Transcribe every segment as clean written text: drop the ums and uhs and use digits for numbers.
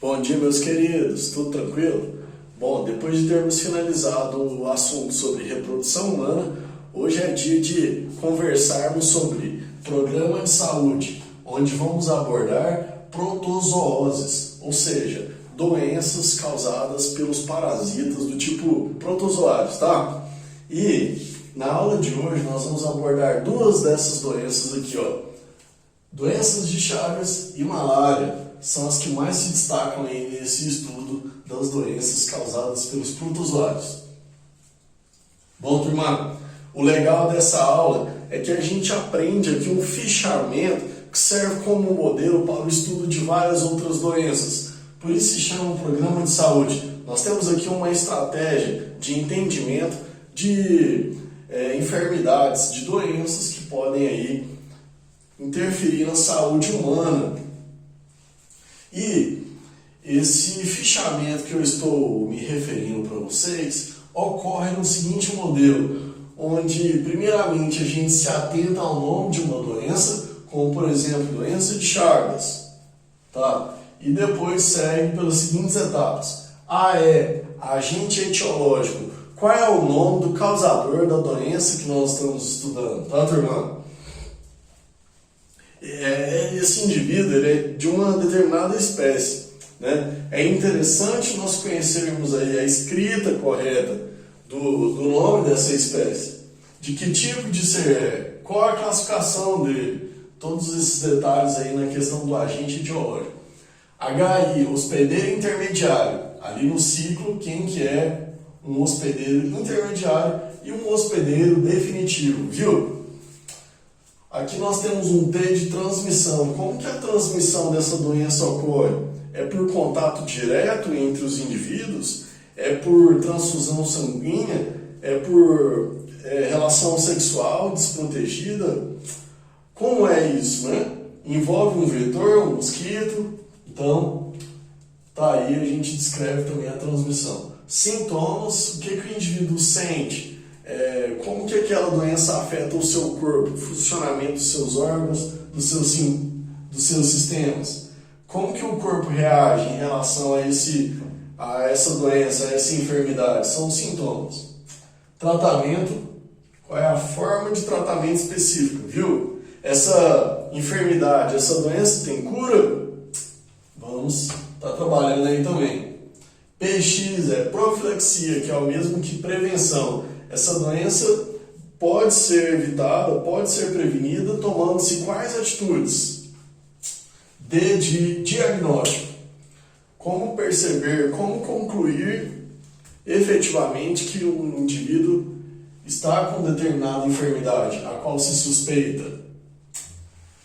Bom dia, meus queridos, tudo tranquilo? Bom, depois de termos finalizado o assunto sobre reprodução humana, hoje é dia de conversarmos sobre programa de saúde, onde vamos abordar protozooses, ou seja, doenças causadas pelos parasitas do tipo protozoários, tá? E na aula de hoje nós vamos abordar duas dessas doenças aqui, ó. Doenças de Chagas e malária são as que mais se destacam aí nesse estudo das doenças causadas pelos protozoários. Bom, turma, o legal dessa aula é que a gente aprende aqui um fichamento que serve como modelo para o estudo de várias outras doenças. Por isso se chama um programa de saúde. Nós temos aqui uma estratégia de entendimento de enfermidades, de doenças que podem aí interferir na saúde humana. E esse fichamento que eu estou me referindo para vocês ocorre no seguinte modelo, onde primeiramente a gente se atenta ao nome de uma doença, como por exemplo, doença de Chagas, tá? E depois segue pelas seguintes etapas. Agente etiológico. Qual é o nome do causador da doença que nós estamos estudando, tá, turma? Esse indivíduo ele é de uma determinada espécie, né? É interessante nós conhecermos aí a escrita correta do nome dessa espécie, de que tipo de ser é, qual a classificação dele, todos esses detalhes aí na questão do agente etiológico. HI, hospedeiro intermediário, ali no ciclo, quem que é um hospedeiro intermediário e um hospedeiro definitivo, viu? Aqui nós temos um T de transmissão. Como que a transmissão dessa doença ocorre? É por contato direto entre os indivíduos? É por transfusão sanguínea? É por relação sexual desprotegida? Como é isso, né? Envolve um vetor, um mosquito? Então, tá aí, a gente descreve também a transmissão. Sintomas, o que o indivíduo sente? Como que aquela doença afeta o seu corpo, o funcionamento dos seus órgãos, dos seus sistemas. Como que o corpo reage em relação a essa doença, a essa enfermidade? São os sintomas. Tratamento, qual é a forma de tratamento específico, viu? Essa enfermidade, essa doença tem cura? Vamos estar trabalhando aí também. PX é profilaxia, que é o mesmo que prevenção. Essa doença pode ser evitada, pode ser prevenida tomando-se quais atitudes? D de diagnóstico. Como perceber, como concluir efetivamente que um indivíduo está com determinada enfermidade, a qual se suspeita.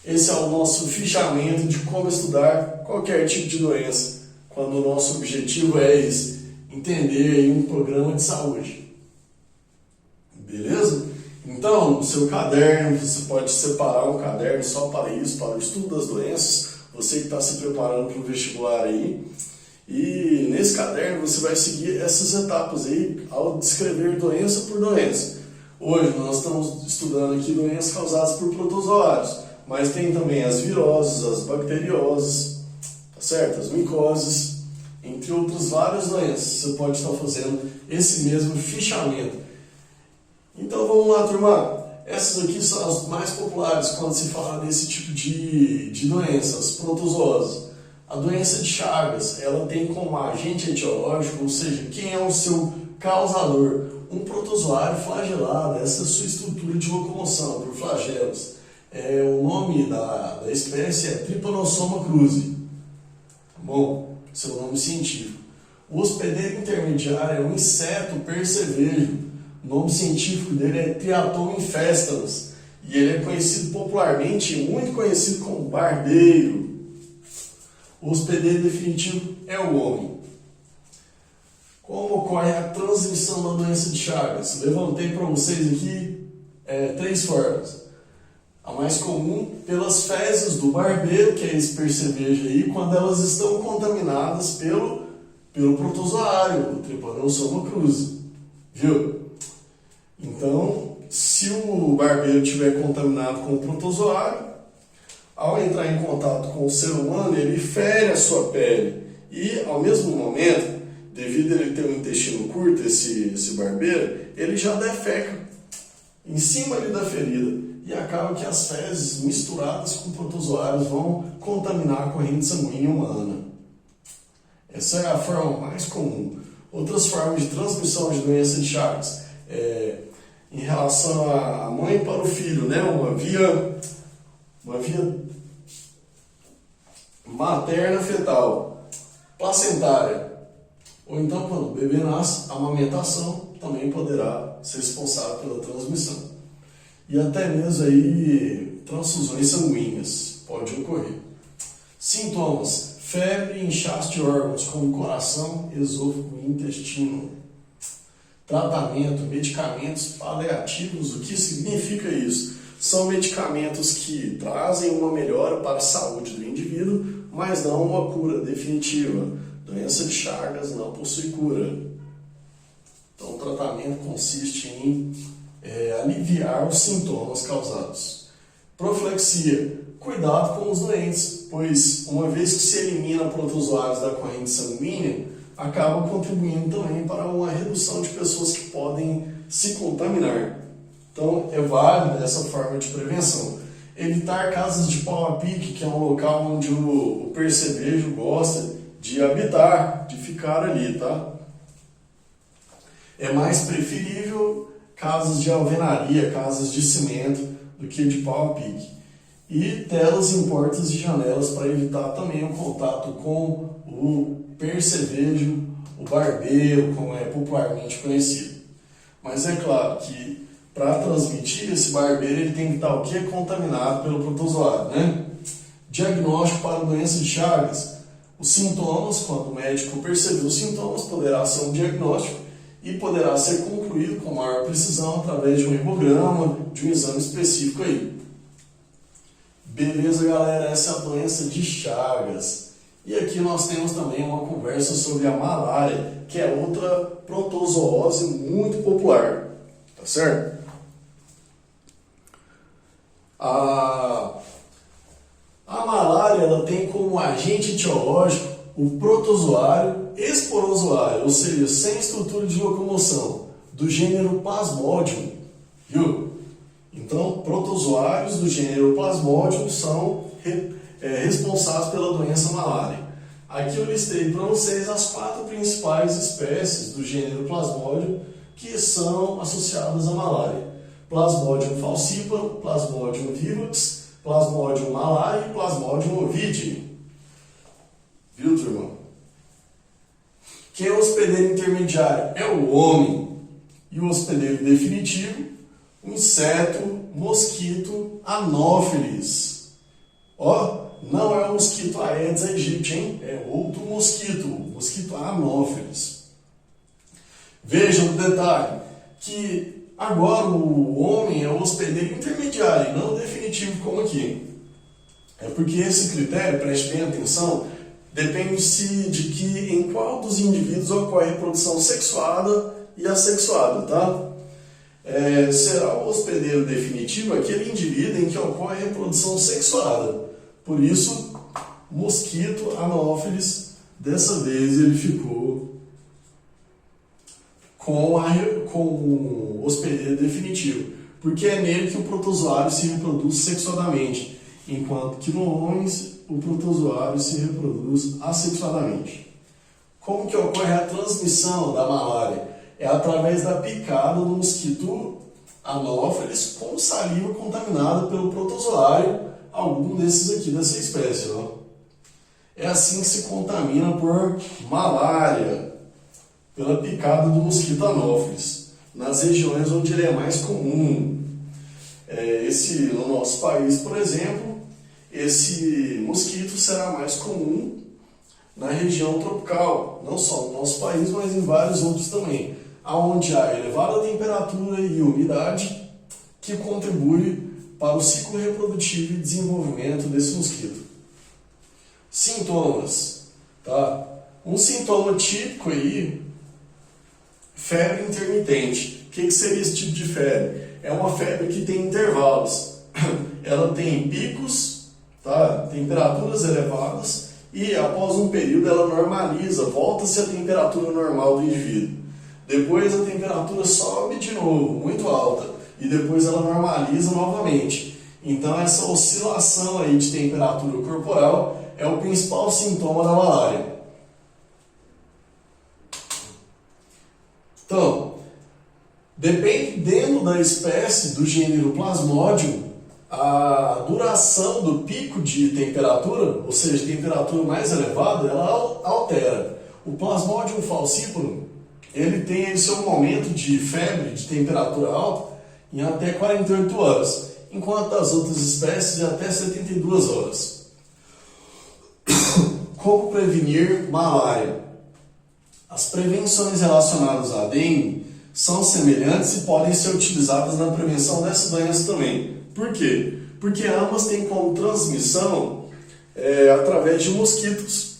Esse é o nosso fichamento de como estudar qualquer tipo de doença, quando o nosso objetivo é esse, entender um programa de saúde. Beleza? Então, no seu caderno, você pode separar um caderno só para isso, para o estudo das doenças, você que está se preparando para o vestibular aí. E nesse caderno você vai seguir essas etapas aí ao descrever doença por doença. Hoje nós estamos estudando aqui doenças causadas por protozoários, mas tem também as viroses, as bacterioses, tá certo? As micoses, entre outras várias doenças. Você pode estar fazendo esse mesmo fichamento. Então vamos lá, turma. Essas aqui são as mais populares quando se fala desse tipo de doenças, protozooses. A doença de Chagas, ela tem como agente etiológico, ou seja, quem é o seu causador? Um protozoário flagelado, essa é a sua estrutura de locomoção, por flagelos. O nome da espécie é Trypanosoma cruzi. Bom, seu nome científico. O hospedeiro intermediário é um inseto percevejo. O nome científico dele é Triatom infestans e ele é conhecido popularmente, muito conhecido como barbeiro. O hospedeiro definitivo é o homem. Como ocorre a transmissão da doença de Chagas? Levantei para vocês aqui 3 formas. A mais comum, pelas fezes do barbeiro, que é esse percevejo aí, quando elas estão contaminadas pelo protozoário, o Trypanosoma cruzi. Viu? Então, se o barbeiro estiver contaminado com o protozoário, ao entrar em contato com o ser humano, ele fere a sua pele E, ao mesmo momento, devido a ele ter um intestino curto, esse barbeiro, ele já defeca em cima ali da ferida. E acaba que as fezes misturadas com protozoários vão contaminar a corrente sanguínea humana. Essa é a forma mais comum. Outras formas de transmissão de doença de Chagas, em relação à mãe para o filho, né? Uma via materna fetal, placentária. Ou então, quando o bebê nasce, a amamentação também poderá ser responsável pela transmissão. E até mesmo aí transfusões sanguíneas pode ocorrer. Sintomas: febre e inchaço de órgãos como coração, esôfago e intestino. Tratamento: medicamentos paliativos. O que significa isso? São medicamentos que trazem uma melhora para a saúde do indivíduo, mas não uma cura definitiva. Doença de Chagas não possui cura. Então, o tratamento consiste em aliviar os sintomas causados. Profilaxia: cuidado com os doentes, pois uma vez que se elimina protozoários da corrente sanguínea, acaba contribuindo também para uma redução de pessoas que podem se contaminar. Então, é válida essa forma de prevenção. Evitar casas de pau a pique, que é um local onde o percevejo gosta de habitar, de ficar ali, tá? É mais preferível casas de alvenaria, casas de cimento, do que de pau a pique. E telas em portas e janelas para evitar também o contato com o percevejo, o barbeiro, como é popularmente conhecido. Mas é claro que para transmitir esse barbeiro ele tem que estar o quê? Contaminado pelo protozoário, né? Diagnóstico para doença de Chagas. Os sintomas, quando o médico perceber os sintomas, poderá ser um diagnóstico e poderá ser concluído com maior precisão através de um hemograma, de um exame específico aí. Beleza, galera? Essa é a doença de Chagas. E aqui nós temos também uma conversa sobre a malária, que é outra protozoose muito popular. Tá certo? A malária ela tem como agente etiológico o protozoário esporozoário, ou seja, sem estrutura de locomoção, do gênero Plasmodium. Viu? Então, protozoários do gênero Plasmodium são responsáveis pela doença malária. Aqui eu listei para vocês as 4 principais espécies do gênero Plasmodium que são associadas à malária: Plasmodium falciparum, Plasmodium vivax, Plasmodium malariae e Plasmodium ovidii. Viu, turma? Quem é o hospedeiro intermediário? É o homem. E o hospedeiro definitivo, o inseto, mosquito Anopheles. Ó, não é o mosquito Aedes aegypti, hein? É outro mosquito, o mosquito Anopheles. Vejam o detalhe, que agora o homem é o hospedeiro intermediário, não definitivo como aqui. É porque esse critério, preste bem atenção, depende-se de que em qual dos indivíduos ocorre a reprodução sexuada e assexuada, tá? Será o hospedeiro definitivo aquele indivíduo em que ocorre a reprodução sexuada. Por isso, mosquito Anopheles, dessa vez ele ficou com o hospedeiro definitivo, porque é nele que o protozoário se reproduz sexuadamente, enquanto que no homem o protozoário se reproduz assexuadamente. Como que ocorre a transmissão da malária? É através da picada do mosquito Anopheles com saliva contaminada pelo protozoário, algum desses aqui dessa espécie. Ó. É assim que se contamina por malária, pela picada do mosquito Anopheles, nas regiões onde ele é mais comum. No nosso país, por exemplo, esse mosquito será mais comum na região tropical, não só no nosso país, mas em vários outros também, onde há elevada temperatura e umidade que contribui para o ciclo reprodutivo e desenvolvimento desse mosquito. Sintomas, tá? Um sintoma típico aí, febre intermitente. O que seria esse tipo de febre? É uma febre que tem intervalos. Ela tem picos, tá? Temperaturas elevadas, e após um período ela normaliza, volta-se a temperatura normal do indivíduo. Depois a temperatura sobe de novo, muito alta, e depois ela normaliza novamente. Então essa oscilação aí de temperatura corporal é o principal sintoma da malária. Então, dependendo da espécie do gênero Plasmodium, a duração do pico de temperatura, ou seja, temperatura mais elevada, ela altera. O Plasmodium falciparum, ele tem o seu momento de febre, de temperatura alta, em até 48 horas, enquanto as outras espécies de até 72 horas. Como prevenir malária? As prevenções relacionadas à dengue são semelhantes e podem ser utilizadas na prevenção dessa doença também. Por quê? Porque ambas têm como transmissão através de mosquitos,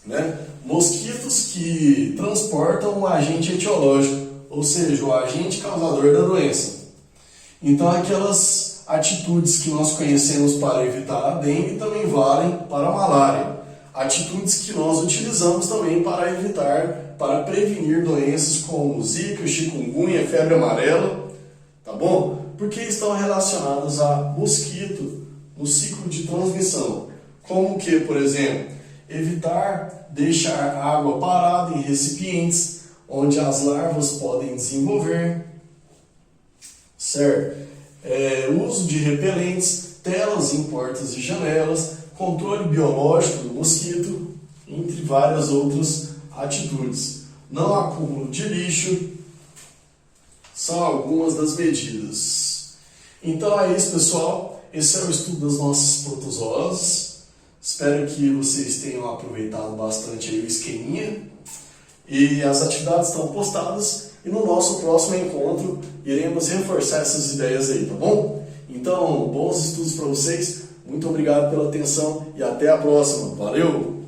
né? Mosquitos que transportam o agente etiológico, ou seja, o agente causador da doença. Então, aquelas atitudes que nós conhecemos para evitar a dengue também valem para a malária. Atitudes que nós utilizamos também para evitar, para prevenir doenças como zika, chikungunya, febre amarela, tá bom? Porque estão relacionadas a mosquito no ciclo de transmissão. Como que, por exemplo, evitar deixar água parada em recipientes onde as larvas podem desenvolver, certo? Uso de repelentes, telas em portas e janelas, controle biológico do mosquito, entre várias outras atitudes. Não acúmulo de lixo, são algumas das medidas. Então é isso, pessoal. Esse é o estudo das nossas protozoas. Espero que vocês tenham aproveitado bastante aí o esqueminha. E as atividades estão postadas. E no nosso próximo encontro iremos reforçar essas ideias aí, tá bom? Então, bons estudos para vocês. Muito obrigado pela atenção e até a próxima. Valeu!